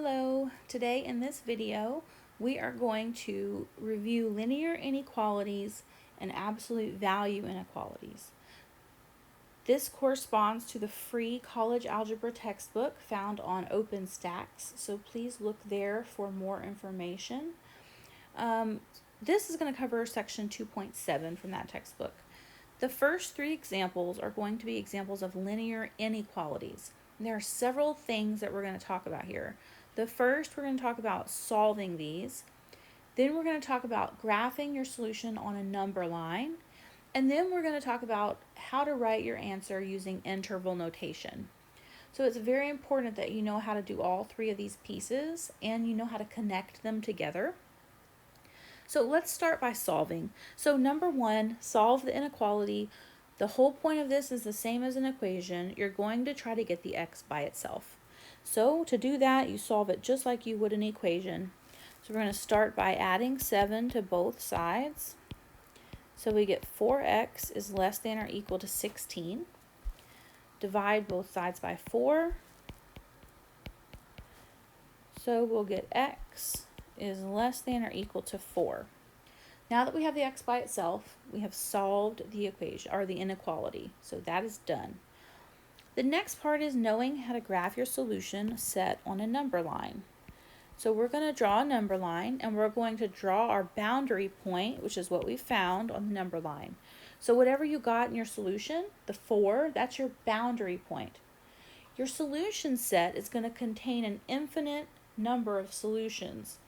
Hello, today in this video we are going to review linear inequalities and absolute value inequalities. This corresponds to the free college algebra textbook found on OpenStax, so please look there for more information. This is going to cover section 2.7 from that textbook. The first three examples are going to be examples of linear inequalities. There are several things that we're going to talk about here. The first, we're going to talk about solving these. Then we're going to talk about graphing your solution on a number line. And then we're going to talk about how to write your answer using interval notation. So it's very important that you know how to do all three of these pieces and you know how to connect them together. So let's start by solving. So number one, solve the inequality. The whole point of this is the same as an equation. You're going to try to get the x by itself. So to do that, you solve it just like you would an equation. So we're going to start by adding 7 to both sides. So we get 4x is less than or equal to 16. Divide both sides by 4. So we'll get x is less than or equal to 4. Now that we have the x by itself, we have solved the equation or the inequality. So that is done. The next part is knowing how to graph your solution set on a number line. So we're going to draw a number line and we're going to draw our boundary point, which is what we found on the number line. So whatever you got in your solution, the 4, that's your boundary point. Your solution set is going to contain an infinite number of solutions.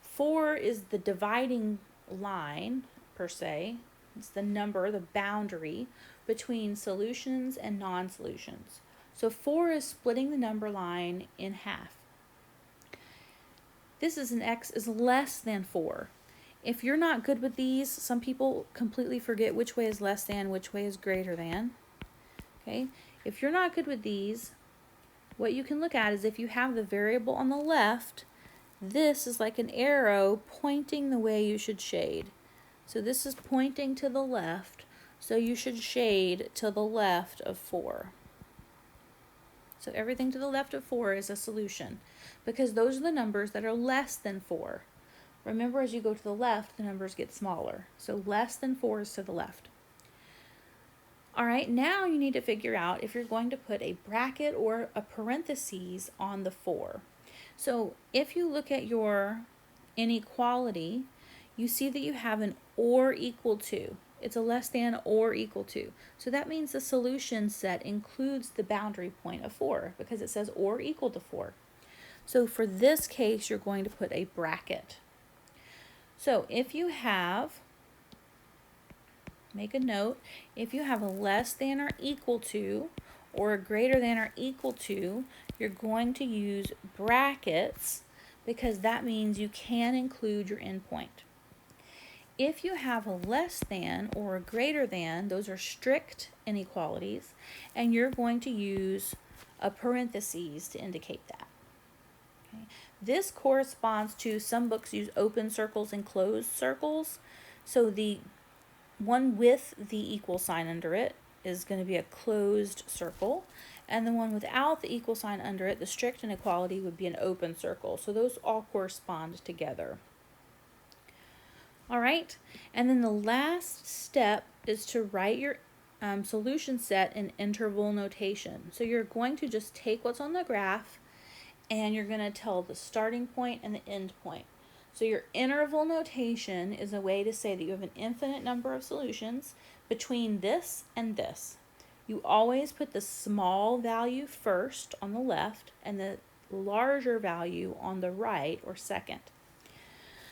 4 is the dividing line, per se. It's the number, the boundary, between solutions and non-solutions. So 4 is splitting the number line in half. This is an x is less than 4. If you're not good with these, some people completely forget which way is less than, which way is greater than. Okay? If you're not good with these, what you can look at is if you have the variable on the left, this is like an arrow pointing the way you should shade. So this is pointing to the left, so you should shade to the left of 4. So everything to the left of 4 is a solution, because those are the numbers that are less than 4. Remember, as you go to the left, the numbers get smaller. So less than 4 is to the left. All right, now you need to figure out if you're going to put a bracket or a parentheses on the 4. So if you look at your inequality, you see that you have an or equal to. It's a less than or equal to. So that means the solution set includes the boundary point of 4 because it says or equal to 4. So for this case, you're going to put a bracket. So if you have, make a note, if you have a less than or equal to or a greater than or equal to, you're going to use brackets because that means you can include your endpoint. If you have a less than or a greater than, those are strict inequalities, and you're going to use a parentheses to indicate that. Okay. This corresponds to, some books use open circles and closed circles. So the one with the equal sign under it is going to be a closed circle, and the one without the equal sign under it, the strict inequality, would be an open circle. So those all correspond together. All right, and then the last step is to write your solution set in interval notation. So you're going to just take what's on the graph and you're going to tell the starting point and the end point. So your interval notation is a way to say that you have an infinite number of solutions between this and this. You always put the small value first on the left and the larger value on the right or second.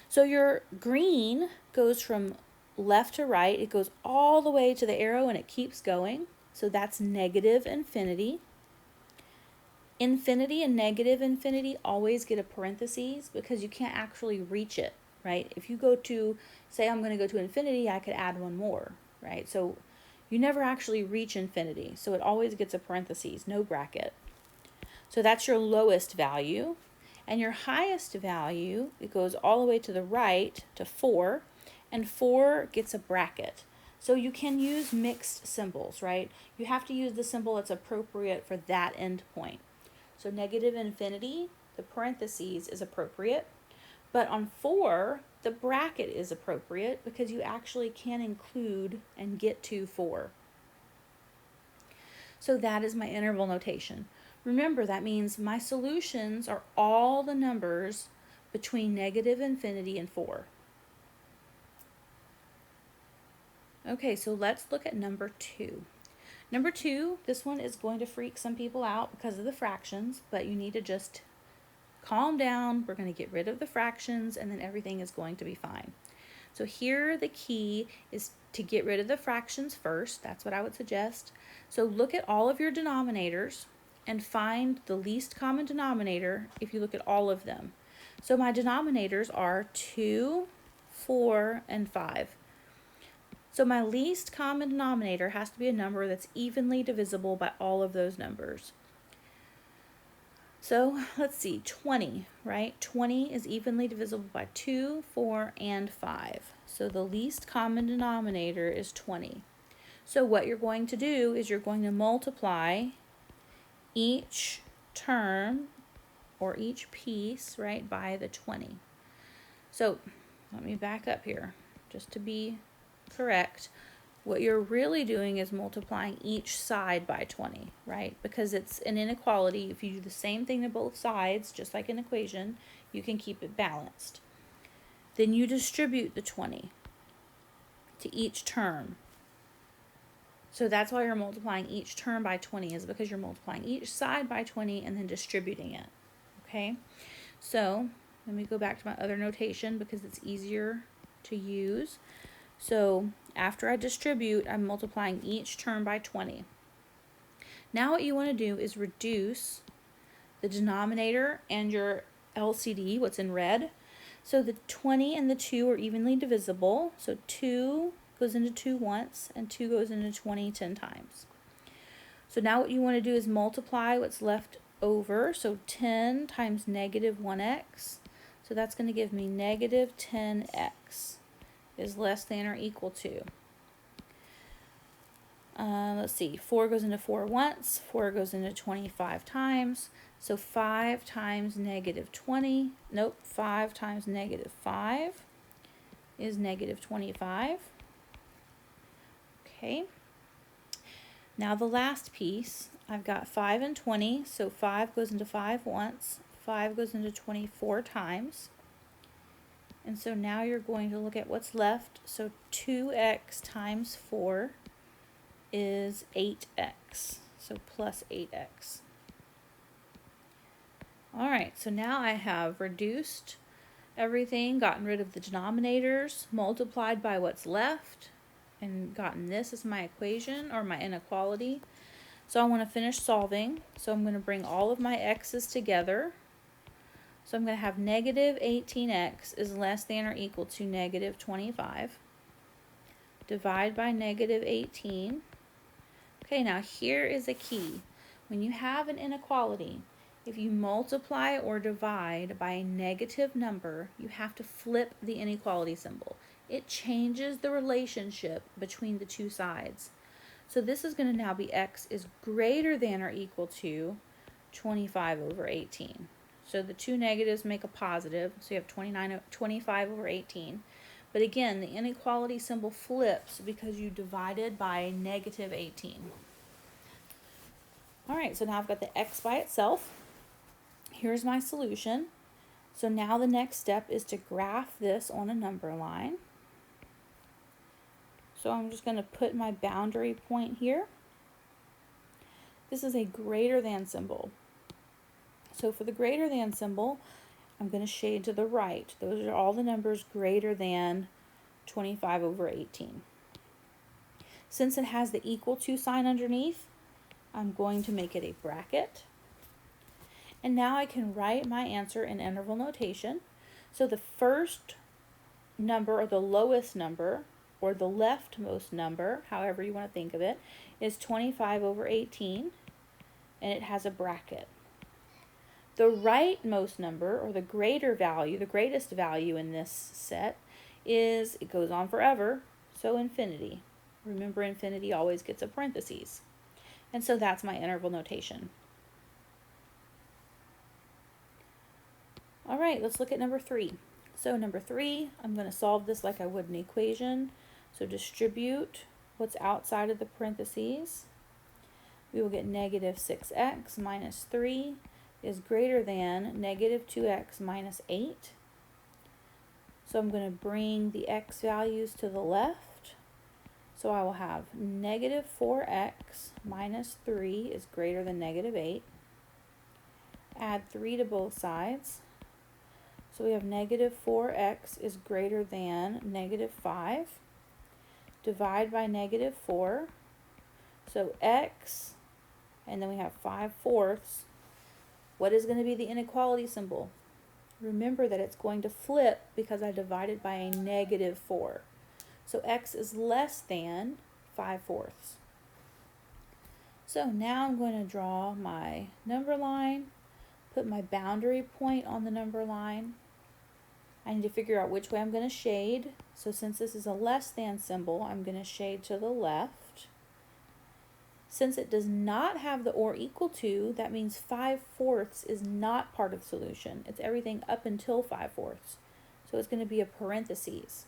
So your green goes from left to right. It goes all the way to the arrow and it keeps going. So that's negative infinity. Infinity and negative infinity always get a parentheses because you can't actually reach it, right? If you go to, say I'm going to go to infinity, I could add one more, right? So you never actually reach infinity. So it always gets a parentheses, no bracket. So that's your lowest value. And your highest value, it goes all the way to the right to 4, and 4 gets a bracket. So you can use mixed symbols, right? You have to use the symbol that's appropriate for that endpoint. So negative infinity the parentheses is appropriate. But on 4, the bracket is appropriate because you actually can include and get to 4. So that is my interval notation. Remember, that means my solutions are all the numbers between negative infinity and 4. Okay, so let's look at number 2. Number 2, this one is going to freak some people out because of the fractions, but you need to just calm down. We're going to get rid of the fractions and then everything is going to be fine. So here the key is to get rid of the fractions first. That's what I would suggest. So look at all of your denominators and find the least common denominator if you look at all of them. So my denominators are 2, 4, and 5. So my least common denominator has to be a number that's evenly divisible by all of those numbers. So let's see, 20, right? 20 is evenly divisible by 2, 4, and 5. So the least common denominator is 20. So what you're going to do is you're going to multiply each term or each piece, right, by the 20. So let me back up here just to be correct. What you're really doing is multiplying each side by 20, right? Because it's an inequality. If you do the same thing to both sides, just like an equation, you can keep it balanced. Then you distribute the 20 to each term. So that's why you're multiplying each term by 20, is because you're multiplying each side by 20 and then distributing it, okay? So let me go back to my other notation because it's easier to use. So after I distribute, I'm multiplying each term by 20. Now what you want to do is reduce the denominator and your LCD, what's in red. So the 20 and the 2 are evenly divisible. So 2 goes into 2 once, and 2 goes into 20 10 times. So now what you want to do is multiply what's left over. So 10 times negative 1x. So that's going to give me negative 10x is less than or equal to. Let's see, 4 goes into 4 once, 4 goes into 25 times. So 5 times negative 20, 5 times negative 5 is negative 25. Okay. Now the last piece, I've got 5 and 20, so 5 goes into 5 once, 5 goes into 24 times. And so now you're going to look at what's left. So 2x times 4 is 8x, so plus 8x. All right, so now I have reduced everything, gotten rid of the denominators, multiplied by what's left, and gotten this as my equation or my inequality. So I want to finish solving. So I'm going to bring all of my x's together. So I'm going to have negative 18x is less than or equal to negative 25. Divide by negative 18. Okay, now here is a key. When you have an inequality, if you multiply or divide by a negative number, you have to flip the inequality symbol. It changes the relationship between the two sides. So this is going to now be x is greater than or equal to 25 over 18. So the two negatives make a positive, so you have 25 over 18. But again, the inequality symbol flips because you divided by negative 18. All right, so now I've got the x by itself. Here's my solution. So now the next step is to graph this on a number line. So I'm just going to put my boundary point here. This is a greater than symbol. So for the greater than symbol, I'm going to shade to the right. Those are all the numbers greater than 25 over 18. Since it has the equal to sign underneath, I'm going to make it a bracket. And now I can write my answer in interval notation. So the first number, or the lowest number, or the leftmost number, however you want to think of it, is 25 over 18, and it has a bracket. The rightmost number, or the greater value, the greatest value in this set, is, it goes on forever, so infinity. Remember, infinity always gets a parentheses. And so that's my interval notation. All right, let's look at number 3. So number 3, I'm going to solve this like I would an equation. So distribute what's outside of the parentheses. We will get negative 6x minus 3 is greater than negative 2x minus 8. So I'm going to bring the x values to the left. So I will have negative 4x minus 3 is greater than negative 8. Add 3 to both sides. So we have negative 4x is greater than negative 5. Divide by negative 4. So x, and then we have 5/4. What is going to be the inequality symbol? Remember that it's going to flip because I divided by a negative 4. So x is less than 5/4. So now I'm going to draw my number line, put my boundary point on the number line. I need to figure out which way I'm going to shade. So since this is a less than symbol, I'm going to shade to the left. Since it does not have the or equal to, that means 5/4 is not part of the solution. It's everything up until 5/4. So it's going to be a parentheses.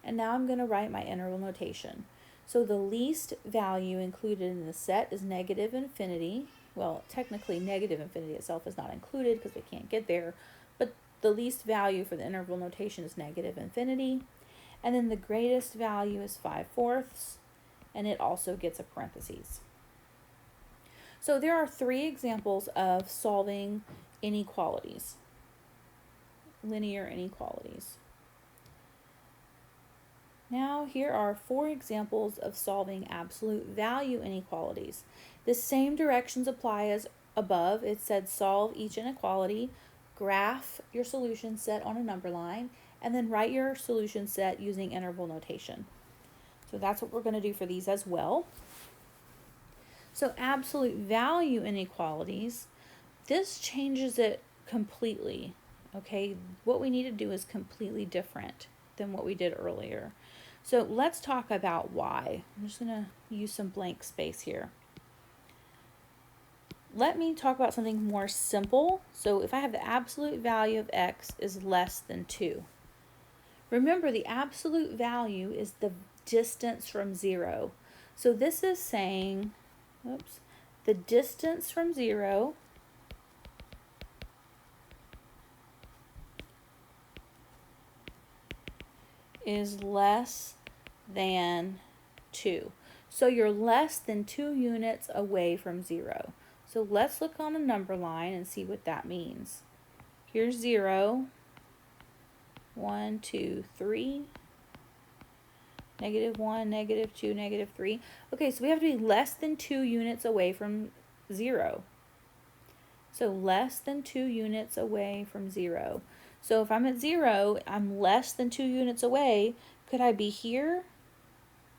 And now I'm going to write my interval notation. So the least value included in the set is negative infinity. Well, technically negative infinity itself is not included because we can't get there, but the least value for the interval notation is negative infinity. And then the greatest value is 5/4, and it also gets a parentheses. So there are 3 examples of solving inequalities, linear inequalities. Now here are 4 examples of solving absolute value inequalities. The same directions apply as above. It said solve each inequality, graph your solution set on a number line, and then write your solution set using interval notation. So that's what we're going to do for these as well. So absolute value inequalities, this changes it completely. Okay, what we need to do is completely different than what we did earlier. So let's talk about why. I'm just going to use some blank space here. Let me talk about something more simple. So if I have the absolute value of x is less than 2. Remember, the absolute value is the distance from 0. So this is saying, the distance from 0 is less than 2. So you're less than 2 units away from 0. So let's look on a number line and see what that means. Here's 0, 1, 2, 3, negative 1, negative 2, negative 3. Okay, so we have to be less than 2 units away from 0. So less than 2 units away from 0. So if I'm at 0, I'm less than 2 units away. Could I be here?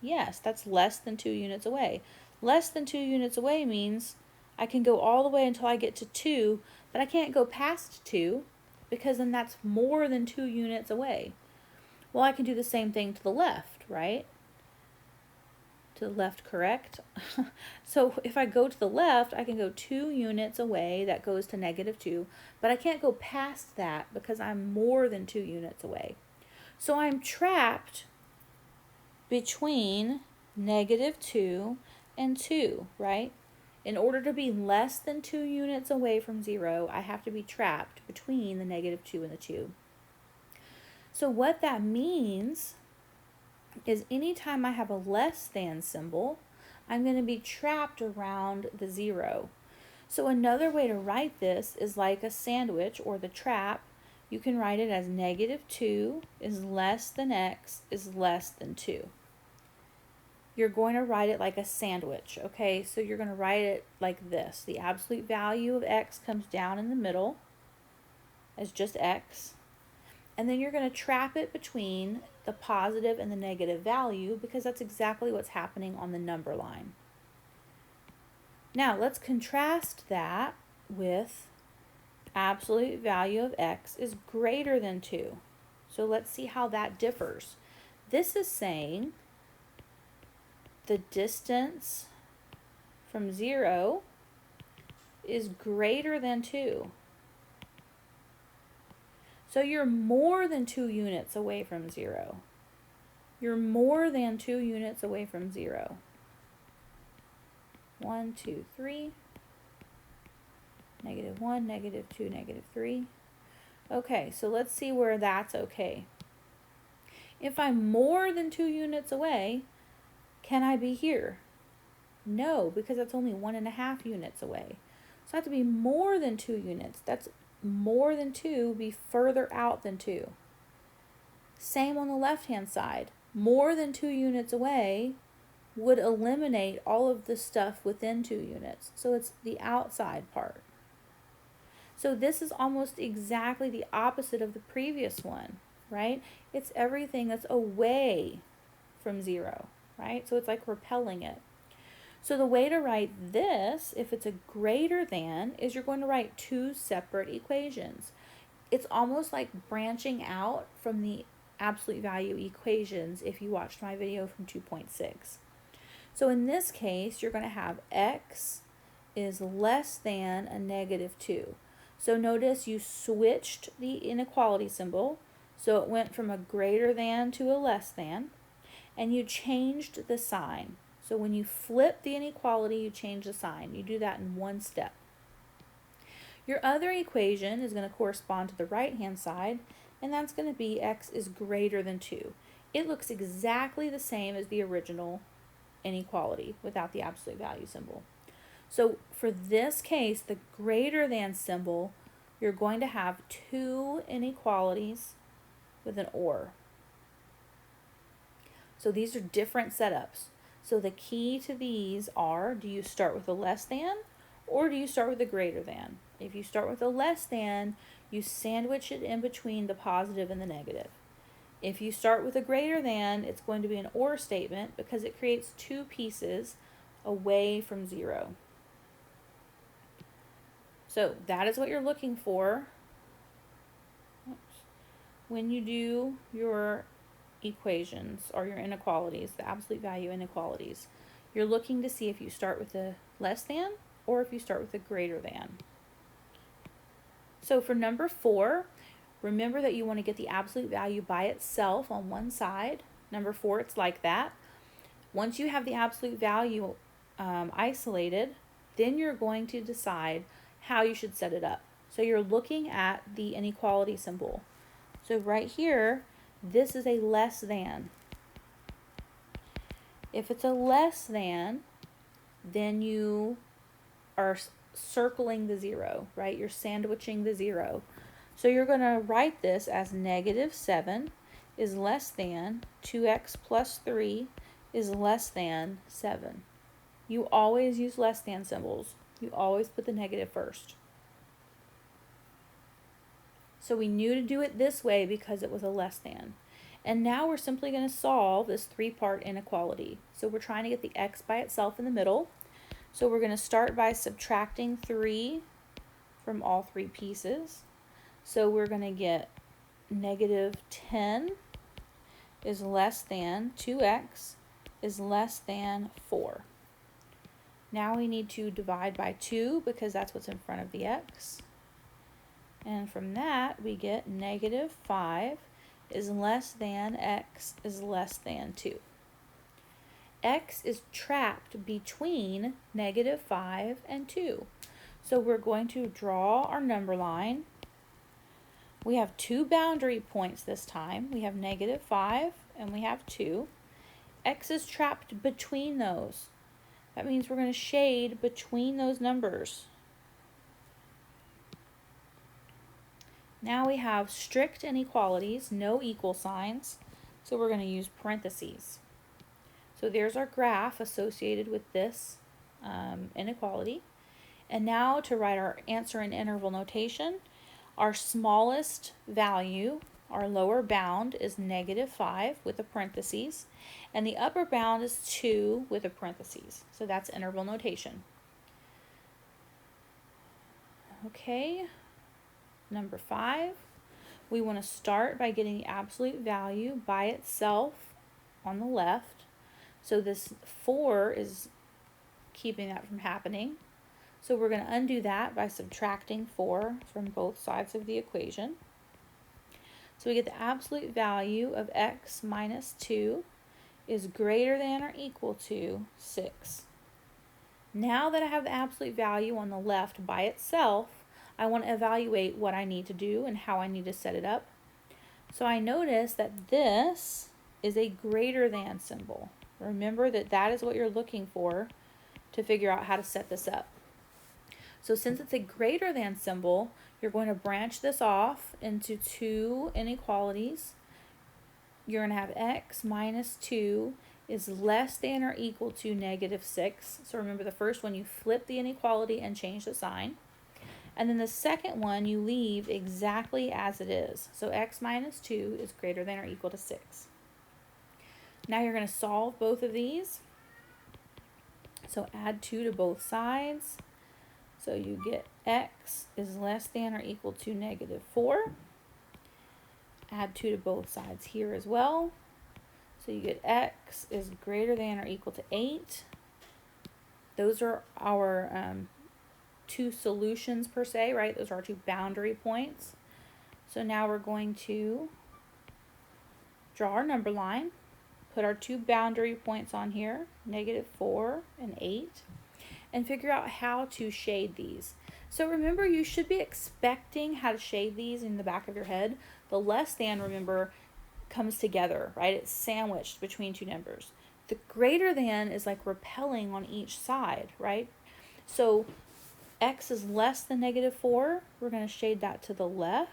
Yes, that's less than 2 units away. Less than 2 units away means I can go all the way until I get to 2, but I can't go past 2 because then that's more than 2 units away. Well, I can do the same thing to the left, right? To the left, correct? So if I go to the left, I can go 2 units away. That goes to negative 2. But I can't go past that because I'm more than 2 units away. So I'm trapped between negative 2 and 2, right? In order to be less than 2 units away from 0, I have to be trapped between the negative 2 and the 2. So what that means is anytime I have a less than symbol, I'm going to be trapped around the 0. So another way to write this is like a sandwich or the trap. You can write it as negative 2 is less than x is less than 2. You're going to write it like a sandwich, okay? So you're going to write it like this. The absolute value of x comes down in the middle as just x. And then you're going to trap it between the positive and the negative value because that's exactly what's happening on the number line. Now let's contrast that with absolute value of x is greater than 2. So let's see how that differs. This is saying the distance from 0 is greater than 2. So you're more than 2 units away from 0. You're more than 2 units away from 0. 1, 2, 3. Negative 1, negative 2, negative 3. Okay, so let's see where that's okay. If I'm more than 2 units away, can I be here? No, because that's only 1.5 units away. So I have to be more than 2 units. That's more than 2, be further out than 2. Same on the left-hand side. More than 2 units away would eliminate all of the stuff within 2 units. So it's the outside part. So this is almost exactly the opposite of the previous one, right? It's everything that's away from 0, right? So it's like repelling it. So the way to write this, if it's a greater than, is you're going to write 2 separate equations. It's almost like branching out from the absolute value equations if you watched my video from 2.6. So in this case, you're going to have x is less than a negative 2. So notice you switched the inequality symbol. So it went from a greater than to a less than. And you changed the sign. So when you flip the inequality, you change the sign. You do that in one step. Your other equation is going to correspond to the right-hand side, and that's going to be x is greater than 2. It looks exactly the same as the original inequality without the absolute value symbol. So for this case, the greater than symbol, you're going to have 2 inequalities with an OR. So these are different setups. So the key to these are, do you start with a less than or do you start with a greater than? If you start with a less than, you sandwich it in between the positive and the negative. If you start with a greater than, it's going to be an OR statement because it creates 2 pieces away from 0. So that is what you're looking for when you do your equations or your inequalities, the absolute value inequalities. You're looking to see if you start with a less than or if you start with a greater than. So for number 4, remember that you want to get the absolute value by itself on one side. Number 4, it's like that. Once you have the absolute value isolated, then you're going to decide how you should set it up. So you're looking at the inequality symbol. So right here, this is a less than. If it's a less than, then you are circling the 0, right? You're sandwiching the 0. So you're going to write this as negative 7 is less than 2x plus 3 is less than 7. You always use less than symbols. You always put the negative first. So we knew to do it this way because it was a less than. And now we're simply going to solve this 3-part inequality. So we're trying to get the x by itself in the middle. So we're going to start by subtracting 3 from all 3 pieces. So we're going to get negative 10 is less than 2x is less than 4. Now we need to divide by 2 because that's what's in front of the x. And from that we get negative 5 is less than x is less than 2. X is trapped between negative 5 and 2. So we're going to draw our number line. We have 2 boundary points this time. We have negative 5 and we have 2. X is trapped between those. That means we're going to shade between those numbers. Now we have strict inequalities, no equal signs. So we're going to use parentheses. So there's our graph associated with this inequality. And now to write our answer in interval notation, our smallest value, our lower bound is negative 5 with a parentheses, and the upper bound is 2 with a parentheses. So that's interval notation. Okay, number 5, we want to start by getting the absolute value by itself on the left. So this 4 is keeping that from happening. So we're going to undo that by subtracting 4 from both sides of the equation. So we get the absolute value of x minus 2 is greater than or equal to 6. Now that I have the absolute value on the left by itself, I want to evaluate what I need to do and how I need to set it up. So I notice that this is a greater than symbol. Remember that that is what you're looking for to figure out how to set this up. So since it's a greater than symbol, you're going to branch this off into two inequalities. You're going to have x minus 2 is less than or equal to negative 6. So remember the first one, you flip the inequality and change the sign. And then the second one, you leave exactly as it is. So x minus 2 is greater than or equal to 6. Now you're going to solve both of these. So add 2 to both sides. So you get x is less than or equal to negative 4. Add 2 to both sides here as well. So you get x is greater than or equal to 8. Those are our two solutions per se, right? Those are our two boundary points. So now we're going to draw our number line, put our two boundary points on here, negative 4 and 8, and figure out how to shade these. So remember, you should be expecting how to shade these in the back of your head. The less than, remember, comes together, right? It's sandwiched between two numbers. The greater than is like repelling on each side, right? So x is less than negative 4. We're going to shade that to the left.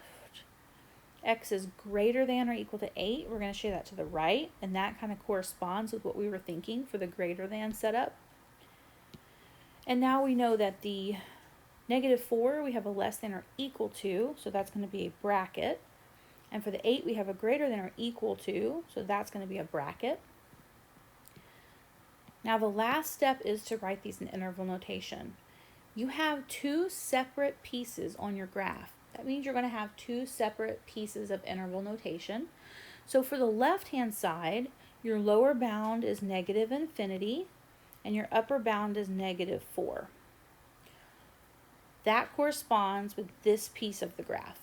X is greater than or equal to 8. We're going to shade that to the right. And that kind of corresponds with what we were thinking for the greater than setup. And now we know that the negative 4, we have a less than or equal to. So that's going to be a bracket. And for the 8, we have a greater than or equal to. So that's going to be a bracket. Now the last step is to write these in interval notation. You have two separate pieces on your graph. That means you're going to have two separate pieces of interval notation. So for the left-hand side, your lower bound is negative infinity, and your upper bound is negative 4. That corresponds with this piece of the graph.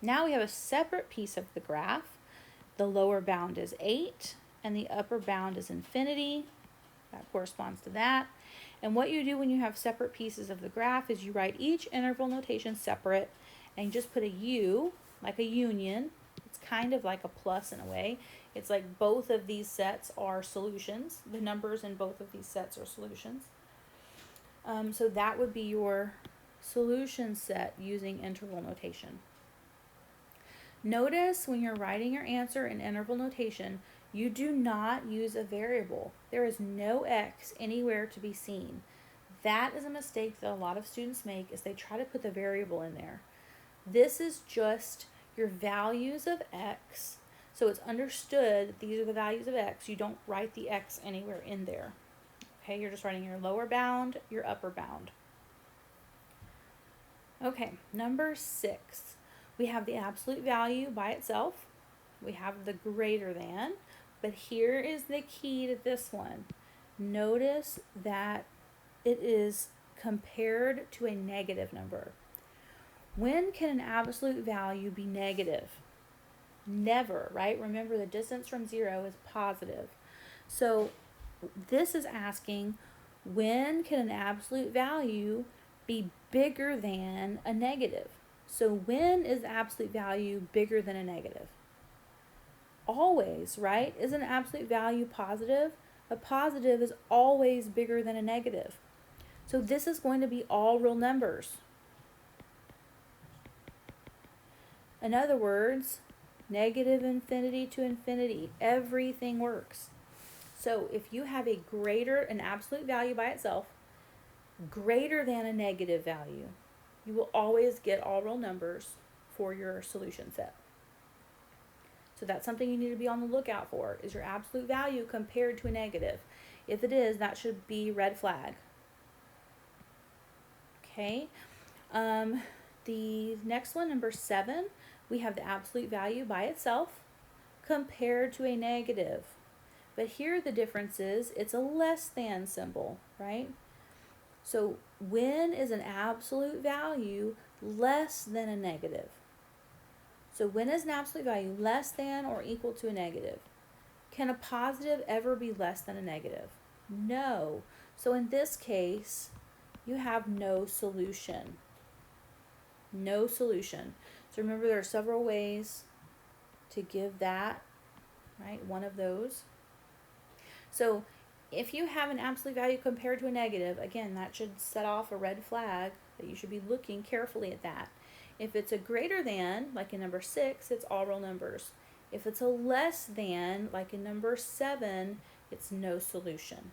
Now we have a separate piece of the graph. The lower bound is 8, and the upper bound is infinity. That corresponds to that. And what you do when you have separate pieces of the graph is you write each interval notation separate, and you just put a U, like a union. It's kind of like a plus in a way. It's like both of these sets are solutions. The numbers in both of these sets are solutions. So that would be your solution set using interval notation. Notice when you're writing your answer in interval notation, you do not use a variable. There is no x anywhere to be seen. That is a mistake that a lot of students make, is they try to put the variable in there. This is just your values of x. So it's understood that these are the values of x. You don't write the x anywhere in there. Okay, you're just writing your lower bound, your upper bound. Okay, number 6. We have the absolute value by itself. We have the greater than. But here is the key to this one. Notice that it is compared to a negative number. When can an absolute value be negative? Never, right? Remember, the distance from 0 is positive. So this is asking, when can an absolute value be bigger than a negative? So when is the absolute value bigger than a negative? Always, right? Is an absolute value positive? A positive is always bigger than a negative. So this is going to be all real numbers. In other words, negative infinity to infinity, everything works. So if you have an absolute value by itself, greater than a negative value, you will always get all real numbers for your solution set. So that's something you need to be on the lookout for, is your absolute value compared to a negative. If it is, that should be red flag. Okay. The next one, number 7, we have the absolute value by itself compared to a negative. But here the difference is it's a less than symbol, right? So when is an absolute value less than a negative? So when is an absolute value less than or equal to a negative? Can a positive ever be less than a negative? No. So in this case, you have no solution. No solution. So remember, there are several ways to give that, right? One of those. So if you have an absolute value compared to a negative, again, that should set off a red flag that you should be looking carefully at that. If it's a greater than, like in number 6, it's all real numbers. If it's a less than, like in number 7, it's no solution.